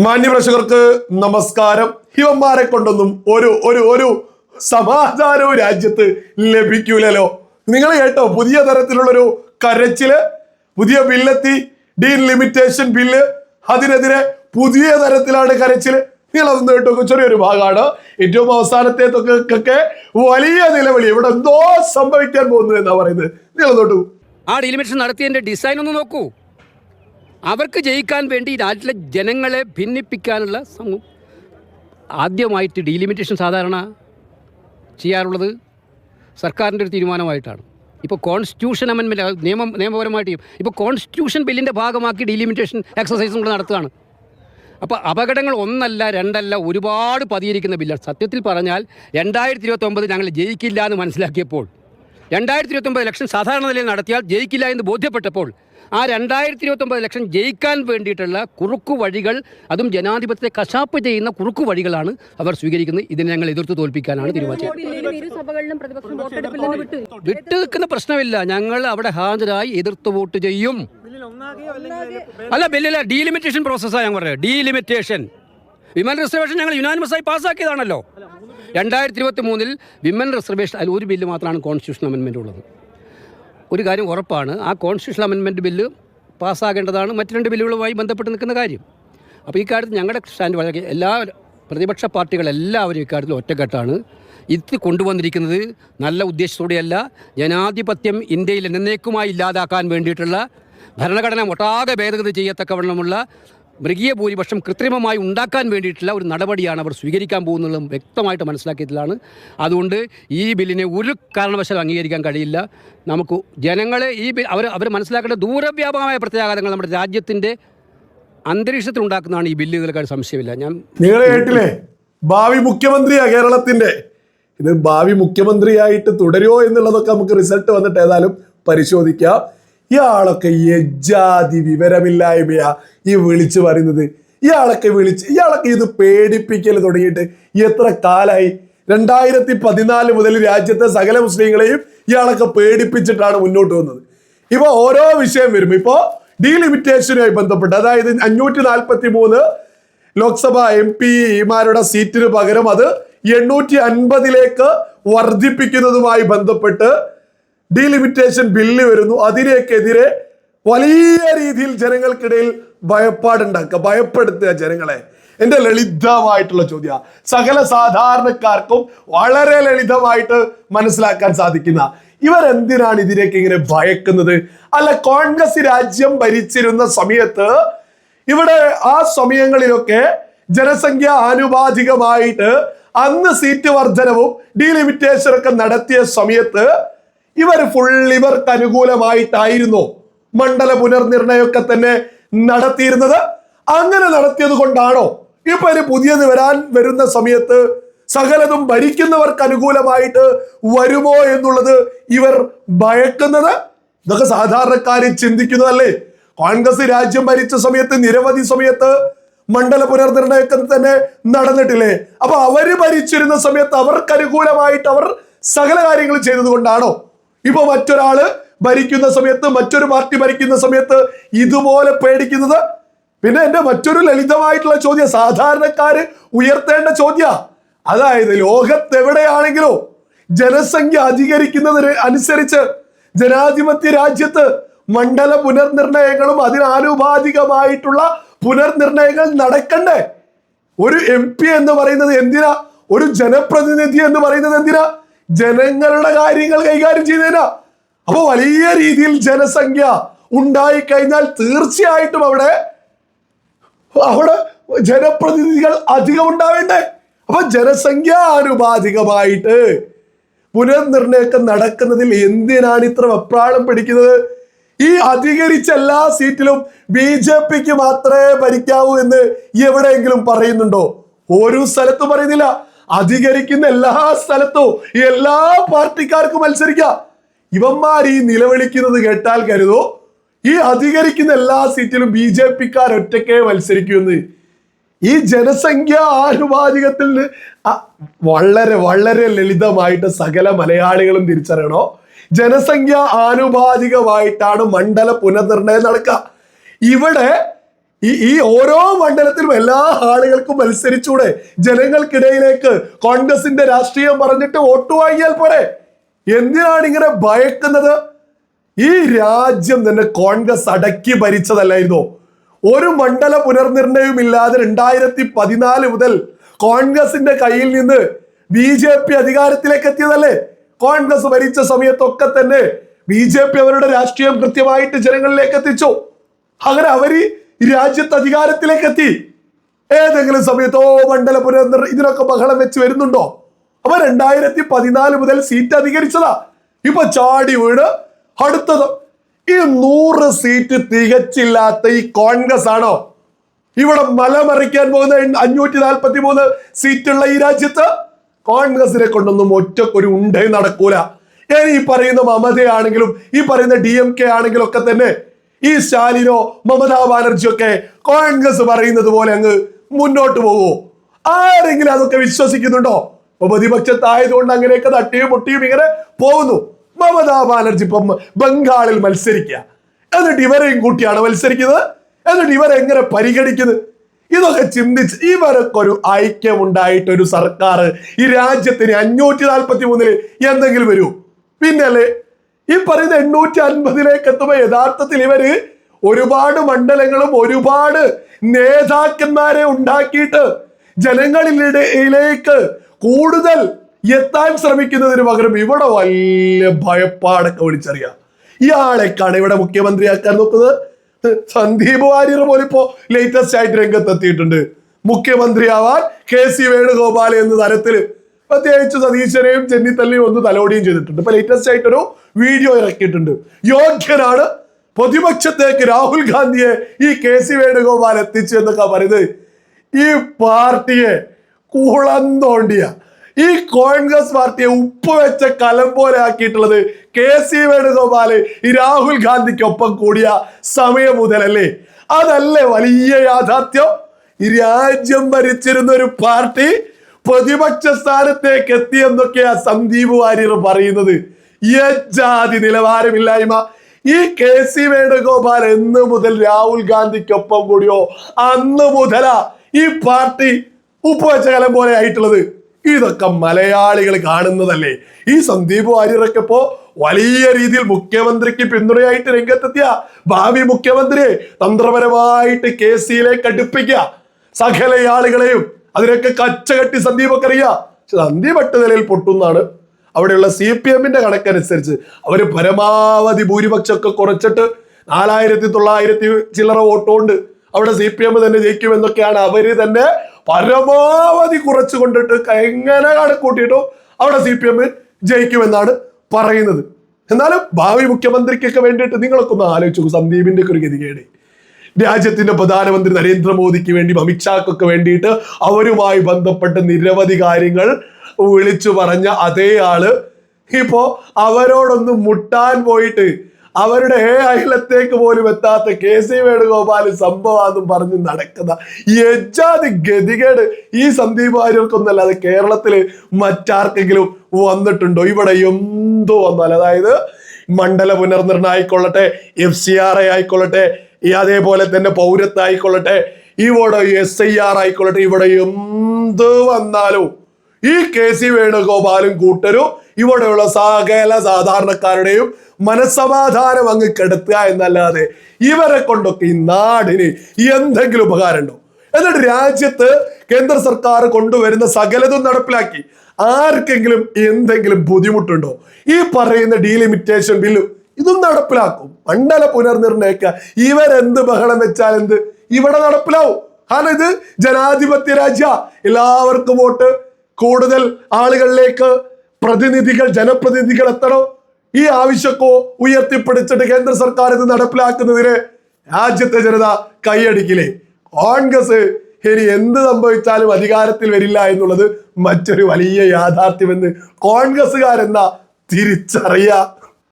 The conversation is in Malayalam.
മാന്യപ്രേക്ഷകർക്ക് നമസ്കാരം. ഹിവന്മാരെ കൊണ്ടൊന്നും ഒരു ഒരു ഒരു സമാധാനവും രാജ്യത്ത് ലഭിക്കൂലല്ലോ. നിങ്ങൾ കേട്ടോ, പുതിയ തരത്തിലുള്ളൊരു കരച്ചില്, പുതിയ ബില്ലെത്തി, ഡീലിമിറ്റേഷൻ ബില്ല്. അതിനെതിരെ പുതിയ തരത്തിലാണ് കരച്ചില്. നിങ്ങൾ അതൊന്നും കേട്ടോ, ചെറിയൊരു ഭാഗമാണ്. ഏറ്റവും അവസാനത്തേക്കൊക്കെ വലിയ നിലവിളി. ഇവിടെ എന്തോ സംഭവിക്കാൻ പോകുന്നു എന്നാ പറയുന്നത്. നിങ്ങൾ നോട്ടു. ആ ഡീലിമിറ്റേഷൻ നടത്തിയതിന്റെ ഡിസൈൻ ഒന്ന് നോക്കൂ. അവർക്ക് ജയിക്കാൻ വേണ്ടി നാട്ടിലെ ജനങ്ങളെ ഭിന്നിപ്പിക്കാനുള്ള ആദ്യമായിട്ട് ഡീലിമിറ്റേഷൻ സാധാരണ ചെയ്യാറുള്ളത് സർക്കാരിൻ്റെ ഒരു തീരുമാനമായിട്ടാണ്. ഇപ്പോൾ കോൺസ്റ്റിറ്റ്യൂഷൻ അമെൻമെൻറ്റ് നിയമപരമായിട്ട് ചെയ്യും. ഇപ്പോൾ കോൺസ്റ്റിറ്റ്യൂഷൻ ബില്ലിൻ്റെ ഭാഗമാക്കി ഡീലിമിറ്റേഷൻ എക്സസൈസും കൂടെ നടത്തുകയാണ്. അപ്പോൾ അപകടങ്ങൾ ഒന്നല്ല രണ്ടല്ല ഒരുപാട് പതിയിരിക്കുന്ന ബില്ലാണ്. സത്യത്തിൽ പറഞ്ഞാൽ 2029 ഞങ്ങൾ ജയിക്കില്ല എന്ന് മനസ്സിലാക്കിയപ്പോൾ, 2029 ഇലക്ഷൻ സാധാരണ നിലയിൽ നടത്തിയാൽ ജയിക്കില്ല എന്ന് ബോധ്യപ്പെട്ടപ്പോൾ, ആ 2029 ഇലക്ഷൻ ജയിക്കാൻ വേണ്ടിയിട്ടുള്ള കുറുക്കു വഴികൾ, അതും ജനാധിപത്യത്തെ കശാപ്പ് ചെയ്യുന്ന കുറുക്കു വഴികളാണ് അവർ സ്വീകരിക്കുന്നത്. ഇതിനെ ഞങ്ങൾ എതിർത്ത് തോൽപ്പിക്കാനാണ് തീരുമാനിച്ചത്. വിട്ടു നിൽക്കുന്ന പ്രശ്നമില്ല. ഞങ്ങൾ അവിടെ ഹാജരായി എതിർത്ത് വോട്ട് ചെയ്യും. അല്ല, ബില്ലില്ല, ഡീലിമിറ്റേഷൻ പ്രോസസ്സാണ് ഞാൻ പറയുന്നത്. ഡീലിമിറ്റേഷൻ വിമൻ റിസർവേഷൻ ഞങ്ങൾ യുനാനിമസായി പാസ്സാക്കിയതാണല്ലോ. 2023 വിമൻ റിസർവേഷൻ അതിൽ ഒരു ബില്ല് മാത്രമാണ് കോൺസ്റ്റിറ്റ്യൂഷൻ അമെൻമെൻറ്റ് ഉള്ളത്. ഒരു കാര്യം ഉറപ്പാണ്, ആ കോൺസ്റ്റിറ്റ്യൂഷൻ അമെൻമെൻറ്റ് ബില്ല് പാസ്സാകേണ്ടതാണ് മറ്റ് രണ്ട് ബില്ലുകളുമായി ബന്ധപ്പെട്ട് നിൽക്കുന്ന കാര്യം. അപ്പോൾ ഈ കാര്യത്തിൽ ഞങ്ങളുടെ സ്റ്റാൻഡ് വളരെ, എല്ലാ പ്രതിപക്ഷ പാർട്ടികളെല്ലാവരും ഇക്കാര്യത്തിൽ ഒറ്റക്കെട്ടാണ്. ഇത് കൊണ്ടുവന്നിരിക്കുന്നത് നല്ല ഉദ്ദേശത്തോടെയല്ല, ജനാധിപത്യം ഇന്ത്യയിൽ എന്നേക്കുമായി ഇല്ലാതാക്കാൻ വേണ്ടിയിട്ടുള്ള, ഭരണഘടന ഒട്ടാകെ ഭേദഗതി ചെയ്യത്തക്കവണ്ണമുള്ള മൃഗീയ ഭൂരിപക്ഷം കൃത്രിമമായി ഉണ്ടാക്കാൻ വേണ്ടിയിട്ടുള്ള ഒരു നടപടിയാണ് അവർ സ്വീകരിക്കാൻ പോകുന്നതും വ്യക്തമായിട്ട് മനസ്സിലാക്കിയതിലാണ്. അതുകൊണ്ട് ഈ ബില്ലിനെ ഒരു കാരണവശാലും അംഗീകരിക്കാൻ കഴിയില്ല. നമുക്ക് ജനങ്ങളെ അവർ മനസ്സിലാക്കേണ്ട ദൂരവ്യാപകമായ പ്രത്യാഘാതങ്ങൾ നമ്മുടെ രാജ്യത്തിൻ്റെ അന്തരീക്ഷത്തിൽ ഉണ്ടാക്കുന്നതാണ് ഈ ബില്ലുകൾക്ക് സംശയമില്ല. നിങ്ങൾ കേട്ടില്ലേ, ഭാവി മുഖ്യമന്ത്രിയാ കേരളത്തിൻ്റെ. ഇത് ഭാവി മുഖ്യമന്ത്രിയായിട്ട് തുടരുമോ എന്നുള്ളതൊക്കെ നമുക്ക് റിസൾട്ട് വന്നിട്ട് ഏതായാലും പരിശോധിക്കാം. ഇയാളൊക്കെ യജാതി വിവരമില്ലായ്മയാ ഈ വിളിച്ചു പറയുന്നത്. ഇയാളൊക്കെ ഇത് പേടിപ്പിക്കൽ തുടങ്ങിയിട്ട് എത്ര കാലായി? 2014 മുതൽ രാജ്യത്തെ സകല മുസ്ലിങ്ങളെയും ഇയാളൊക്കെ പേടിപ്പിച്ചിട്ടാണ് മുന്നോട്ട് വന്നത്. ഇപ്പൊ ഓരോ വിഷയം വരും. ഇപ്പോ ഡീലിമിറ്റേഷനുമായി ബന്ധപ്പെട്ട്, അതായത് 543 ലോക്സഭാ MP-മാരുടെ സീറ്റിന് പകരം അത് 850 വർദ്ധിപ്പിക്കുന്നതുമായി ബന്ധപ്പെട്ട് ഡീലിമിറ്റേഷൻ ബില്ല് വരുന്നു. അതിനെതിരെ വലിയ രീതിയിൽ ജനങ്ങൾക്കിടയിൽ ഭയപ്പെടുത്തുക ജനങ്ങളെ. എൻ്റെ ലളിതമായിട്ടുള്ള ചോദ്യം, സകല സാധാരണക്കാർക്കും വളരെ ലളിതമായിട്ട് മനസ്സിലാക്കാൻ സാധിക്കുന്ന, ഇവരെന്തിനാണ് ഇതിലേക്ക് ഇങ്ങനെ ഭയക്കുന്നത്? അല്ല, കോൺഗ്രസ് രാജ്യം ഭരിച്ചിരുന്ന സമയത്ത് ഇവിടെ ആ സമയങ്ങളിലൊക്കെ ജനസംഖ്യ ആനുപാതികമായിട്ട് അന്ന് സീറ്റ് വർധനവും ഡീലിമിറ്റേഷനൊക്കെ നടത്തിയ സമയത്ത് ഇവർക്ക് അനുകൂലമായിട്ടായിരുന്നു മണ്ഡല പുനർനിർണയമൊക്കെ തന്നെ നടത്തിയിരുന്നത്. അങ്ങനെ നടത്തിയത് കൊണ്ടാണോ ഇപ്പൊ പുതിയത് വരുന്ന സമയത്ത് സകലതും ഭരിക്കുന്നവർക്ക് അനുകൂലമായിട്ട് വരുമോ എന്നുള്ളത് ഇവർ ഭയക്കുന്നത്? ഇതൊക്കെ സാധാരണക്കാര് ചിന്തിക്കുന്നതല്ലേ. കോൺഗ്രസ് രാജ്യം ഭരിച്ച സമയത്ത് നിരവധി സമയത്ത് മണ്ഡല പുനർനിർണയമൊക്കെ തന്നെ നടന്നിട്ടില്ലേ? അപ്പൊ അവര് ഭരിച്ചിരുന്ന സമയത്ത് അവർക്ക് അനുകൂലമായിട്ട് അവർ സകല കാര്യങ്ങൾ ചെയ്തത് കൊണ്ടാണോ ഇപ്പൊ മറ്റൊരാള് ഭരിക്കുന്ന സമയത്ത്, മറ്റൊരു പാർട്ടി ഭരിക്കുന്ന സമയത്ത് ഇതുപോലെ പേടിക്കുന്നത്? പിന്നെ എന്റെ മറ്റൊരു ലളിതമായിട്ടുള്ള ചോദ്യം, സാധാരണക്കാര് ഉയർത്തേണ്ട ചോദ്യ, അതായത് ലോകത്തെവിടെയാണെങ്കിലോ ജനസംഖ്യ അധികരിക്കുന്നതിന് അനുസരിച്ച് ജനാധിപത്യ രാജ്യത്ത് മണ്ഡല പുനർനിർണയങ്ങളും അതിനാനുപാതികമായിട്ടുള്ള പുനർനിർണയങ്ങൾ നടക്കണ്ടേ? ഒരു MP എന്ന് പറയുന്നത് എന്തിനാ? ഒരു ജനപ്രതിനിധി എന്ന് പറയുന്നത് എന്തിനാ? ജനങ്ങളുടെ കാര്യങ്ങൾ കൈകാര്യം ചെയ്യുന്നതിനാ. അപ്പൊ വലിയ രീതിയിൽ ജനസംഖ്യ ഉണ്ടായിക്കഴിഞ്ഞാൽ തീർച്ചയായിട്ടും അവിടെ ജനപ്രതിനിധികൾ അധികം ഉണ്ടാവേണ്ടേ? അപ്പൊ ജനസംഖ്യ ആനുപാതികമായിട്ട് പുനർനിർണയമൊക്കെ നടക്കുന്നതിൽ എന്തിനാണ് ഇത്ര വെപ്രാളം പിടിക്കുന്നത്? ഈ അധികരിച്ച എല്ലാ സീറ്റിലും BJPക്ക് മാത്രമേ ഭരിക്കാവൂ എന്ന് എവിടെയെങ്കിലും പറയുന്നുണ്ടോ? ഒരു സ്ഥലത്തും പറയുന്നില്ല. അധികരിക്കുന്ന എല്ലാ സ്ഥലത്തും എല്ലാ പാർട്ടിക്കാർക്കും മത്സരിക്കാം. ഇവന്മാർ ഈ നിലവിളിക്കുന്നത് കേട്ടാൽ കരുതോ ഈ അധികരിക്കുന്ന എല്ലാ സീറ്റിലും BJPക്കാർ ഒറ്റയ്ക്കേ മത്സരിക്കുമെന്ന്. ഈ ജനസംഖ്യ ആനുപാതികത്തിൽ വളരെ വളരെ ലളിതമായിട്ട് സകല മലയാളികളും തിരിച്ചറിയണോ, ജനസംഖ്യ ആനുപാതികമായിട്ടാണ് മണ്ഡല പുനർനിർണയം നടക്കുക. ഇവിടെ ഈ ഓരോ മണ്ഡലത്തിലും എല്ലാ ആളുകൾക്കും മത്സരിച്ചൂടെ? ജനങ്ങൾക്കിടയിലേക്ക് കോൺഗ്രസിന്റെ രാഷ്ട്രീയം പറഞ്ഞിട്ട് വോട്ട് വാങ്ങിയാൽ പോരെ? എന്തിനാണ് ഇങ്ങനെ ഭയക്കുന്നത്? ഈ രാജ്യം തന്നെ കോൺഗ്രസ് അടക്കി ഭരിച്ചതല്ലായിരുന്നോ? ഒരു മണ്ഡല പുനർനിർണയവും ഇല്ലാതെ 2014 മുതൽ കോൺഗ്രസിന്റെ കയ്യിൽ നിന്ന് BJP അധികാരത്തിലേക്ക് എത്തിയതല്ലേ? കോൺഗ്രസ് ഭരിച്ച സമയത്തൊക്കെ തന്നെ BJP അവരുടെ രാഷ്ട്രീയം കൃത്യമായിട്ട് ജനങ്ങളിലേക്ക് എത്തിച്ചു. അങ്ങനെ അവര് രാജ്യത്ത് അധികാരത്തിലേക്ക് എത്തി. ഏതെങ്കിലും സമയത്തോ മണ്ഡല പുനർനിർണയം ഇതിനൊക്കെ ബഹളം വെച്ച് വരുന്നുണ്ടോ? അപ്പൊ 2014 മുതൽ സീറ്റ് അധികരിച്ചതാ. ഇപ്പൊ ചാടി വീട് അടുത്തത് ഈ 100 സീറ്റ് തികച്ചില്ലാത്ത ഈ കോൺഗ്രസ് ആണോ ഇവിടെ മലമറിക്കാൻ പോകുന്ന 543 സീറ്റുള്ള ഈ രാജ്യത്ത്? കോൺഗ്രസിനെ കൊണ്ടൊന്നും ഒറ്റക്കൊരു ഉണ്ടേ നടക്കൂല. ഈ പറയുന്ന മമതയാണെങ്കിലും ഈ പറയുന്ന DMK ആണെങ്കിലും ഒക്കെ തന്നെ ഈ സ്റ്റാലിനോ മമതാ ബാനർജിയോ ഒക്കെ കോൺഗ്രസ് പറയുന്നത് പോലെ അങ്ങ് മുന്നോട്ട് പോവോ? ആരെങ്കിലും അതൊക്കെ വിശ്വസിക്കുന്നുണ്ടോ? പ്രതിപക്ഷത്തായതുകൊണ്ട് അങ്ങനെയൊക്കെ തട്ടിയും മുട്ടിയും ഇങ്ങനെ പോകുന്നു. മമതാ ബാനർജി ഇപ്പം ബംഗാളിൽ മത്സരിക്കുക, എന്നിട്ട് ഇവരെയും കൂട്ടിയാണ് മത്സരിക്കുന്നത്. എന്നിട്ട് ഇവരെങ്ങനെ പരിഗണിക്കുന്നത്? ഇതൊക്കെ ചിന്തിച്ച് ഇവരൊക്കെ ഒരു ഐക്യം ഉണ്ടായിട്ട് ഒരു സർക്കാർ ഈ രാജ്യത്തിന് 543 എന്തെങ്കിലും വരൂ? പിന്നല്ലേ ഈ പറയുന്ന 850 എത്തുമ്പോ യഥാർത്ഥത്തിൽ ഇവര് ഒരുപാട് മണ്ഡലങ്ങളും ഒരുപാട് നേതാക്കന്മാരെ ഉണ്ടാക്കിയിട്ട് ജനങ്ങളിലേക്ക് കൂടുതൽ എത്താൻ ശ്രമിക്കുന്നതിന് പകരം ഇവിടെ വലിയ ഭയപ്പാടൊക്കെ വിളിച്ചറിയാം. ഇയാളെക്കാണ് ഇവിടെ മുഖ്യമന്ത്രിയാക്കാൻ നോക്കുന്നത്. സന്ദീപ് വാര്യർ പോലും ഇപ്പോ ലേറ്റസ്റ്റ് ആയിട്ട് രംഗത്തെത്തിയിട്ടുണ്ട്. മുഖ്യമന്ത്രിയാവാൻ KC വേണുഗോപാൽ എന്ന തരത്തില് പ്രത്യേകിച്ച് സതീശനെയും ചെന്നിത്തലിനെയും ഒന്ന് തലോടിയും ചെയ്തിട്ടുണ്ട്. ഇപ്പൊ ലേറ്റസ്റ്റ് ആയിട്ടൊരു വീഡിയോ ഇറക്കിയിട്ടുണ്ട്. യോഗ്യനാണ്, പ്രതിപക്ഷത്തേക്ക് രാഹുൽ ഗാന്ധിയെ ഈ KC വേണുഗോപാൽ എത്തിച്ചു എന്നൊക്കെ പറയുന്നത് ഈ പാർട്ടിയെ കുളം തോണ്ടിയ ഈ കോൺഗ്രസ് പാർട്ടിയെ ഉപ്പ് വെച്ച കലം പോലെ ആക്കിയിട്ടുള്ളത് KC വേണുഗോപാല് ഈ രാഹുൽ ഗാന്ധിക്കൊപ്പം കൂടിയ സമയം മുതലല്ലേ? അതല്ലേ വലിയ യാഥാർത്ഥ്യം? ഈ രാജ്യം ഭരിച്ചിരുന്ന ഒരു പാർട്ടി പ്രതിപക്ഷ സ്ഥാനത്തേക്ക് എത്തിയെന്നൊക്കെയാ സന്ദീപ് വാര്യർ പറയുന്നത്. യജാതി നിലവാരമില്ലായ്മ. ഈ KC വേണുഗോപാൽ എന്ന് മുതൽ രാഹുൽ ഗാന്ധിക്കൊപ്പം കൂടിയോ അന്ന് മുതലാ ഈ പാർട്ടി ഉപ്പ് വെച്ച കലം പോലെ ആയിട്ടുള്ളത്. ഇതൊക്കെ മലയാളികൾ കാണുന്നതല്ലേ? ഈ സന്ദീപ് വാര്യരൊക്കെ ഇപ്പോ വലിയ രീതിയിൽ മുഖ്യമന്ത്രിക്ക് പിന്തുണയായിട്ട് രംഗത്തെത്തിയ ഭാവി മുഖ്യമന്ത്രിയെ തന്ത്രപരമായിട്ട് KCയിലേക്ക് അടുപ്പിക്കുക, സകല ആളുകളെയും അതിനൊക്കെ കച്ചകെട്ടി സന്ദീപൊക്കെ അറിയാം. സന്ദീപ് എട്ട് നിലയിൽ പൊട്ടുന്നാണ് അവിടെയുള്ള CPM-ന്റെ കണക്കനുസരിച്ച്. അവര് പരമാവധി ഭൂരിപക്ഷമൊക്കെ കുറച്ചിട്ട് 4900 ചില്ലറ വോട്ടുകൊണ്ട് അവിടെ CPM തന്നെ ജയിക്കുമെന്നൊക്കെയാണ് അവര് തന്നെ പരമാവധി കുറച്ചു കൊണ്ടിട്ട് എങ്ങനെ കണക്കൂട്ടിയിട്ടോ അവിടെ CPM ജയിക്കുമെന്നാണ് പറയുന്നത്. എന്നാലും ഭാവി മുഖ്യമന്ത്രിക്കൊക്കെ വേണ്ടിയിട്ട് നിങ്ങളൊക്കെ ഒന്ന് ആലോചിച്ചു. സന്ദീപിന്റെ ഒരു ഗതികേട്. രാജ്യത്തിന്റെ പ്രധാനമന്ത്രി നരേന്ദ്രമോദിക്ക് വേണ്ടി അമിത്ഷാക്കൊക്കെ വേണ്ടിയിട്ട് അവരുമായി ബന്ധപ്പെട്ട് നിരവധി കാര്യങ്ങൾ വിളിച്ചു പറഞ്ഞ അതേ ആള് ഇപ്പോ അവരോടൊന്ന് മുട്ടാൻ പോയിട്ട് അവരുടെ അയലത്തേക്ക് പോലും എത്താത്ത KC വേണുഗോപാൽ സംഭവമാണെന്നും പറഞ്ഞ് നടക്കുന്ന യജാതി ഗതികേട് ഈ സന്ദീപ് വാര്യർക്കൊന്നല്ലാതെ കേരളത്തില് മറ്റാർക്കെങ്കിലും വന്നിട്ടുണ്ടോ? ഇവിടെ എന്തോ വന്നാൽ, അതായത് മണ്ഡല പുനർനിർണയം ആയിക്കൊള്ളട്ടെ, FCRA ആയിക്കൊള്ളട്ടെ, അതേപോലെ തന്നെ പൗരത്വം ആയിക്കൊള്ളട്ടെ, ഇവിടെ SIR ആയിക്കൊള്ളട്ടെ, ഇവിടെ എന്ത് വന്നാലും ഈ KC വേണുഗോപാലും കൂട്ടരും ഇവിടെയുള്ള സകല സാധാരണക്കാരുടെയും മനസ്സമാധാനം അങ്ങ് കെടുത്തുക എന്നല്ലാതെ ഇവരെ കൊണ്ടൊക്കെ ഈ നാടിന് എന്തെങ്കിലും ഉപകാരമുണ്ടോ? എന്നിട്ട് രാജ്യത്ത് കേന്ദ്ര സർക്കാർ കൊണ്ടുവരുന്ന സകലതും നടപ്പിലാക്കി ആർക്കെങ്കിലും എന്തെങ്കിലും ബുദ്ധിമുട്ടുണ്ടോ? ഈ പറയുന്ന ഡീലിമിറ്റേഷൻ ബില്ല് ഇതും നടപ്പിലാക്കും. മണ്ഡല പുനർനിർണയിക്ക ഇവരെന്ത് ബഹളം വെച്ചാൽ എന്ത് ഇവിടെ നടപ്പിലാവും. കാരണം ഇത് ജനാധിപത്യ രാജ്യ, എല്ലാവർക്കും വോട്ട്, കൂടുതൽ ആളുകളിലേക്ക് ജനപ്രതിനിധികൾ എത്തണം. ഈ ആവശ്യമൊക്കെ ഉയർത്തിപ്പിടിച്ചിട്ട് കേന്ദ്ര സർക്കാർ ഇത് നടപ്പിലാക്കുന്നതിന് രാജ്യത്തെ ജനത കൈയടിക്കില്ലേ? കോൺഗ്രസ് ഇനി എന്ത് സംഭവിച്ചാലും അധികാരത്തിൽ വരില്ല എന്നുള്ളത് മറ്റൊരു വലിയ യാഥാർത്ഥ്യമെന്ന് കോൺഗ്രസ്സുകാരെന്നാ തിരിച്ചറിയാം.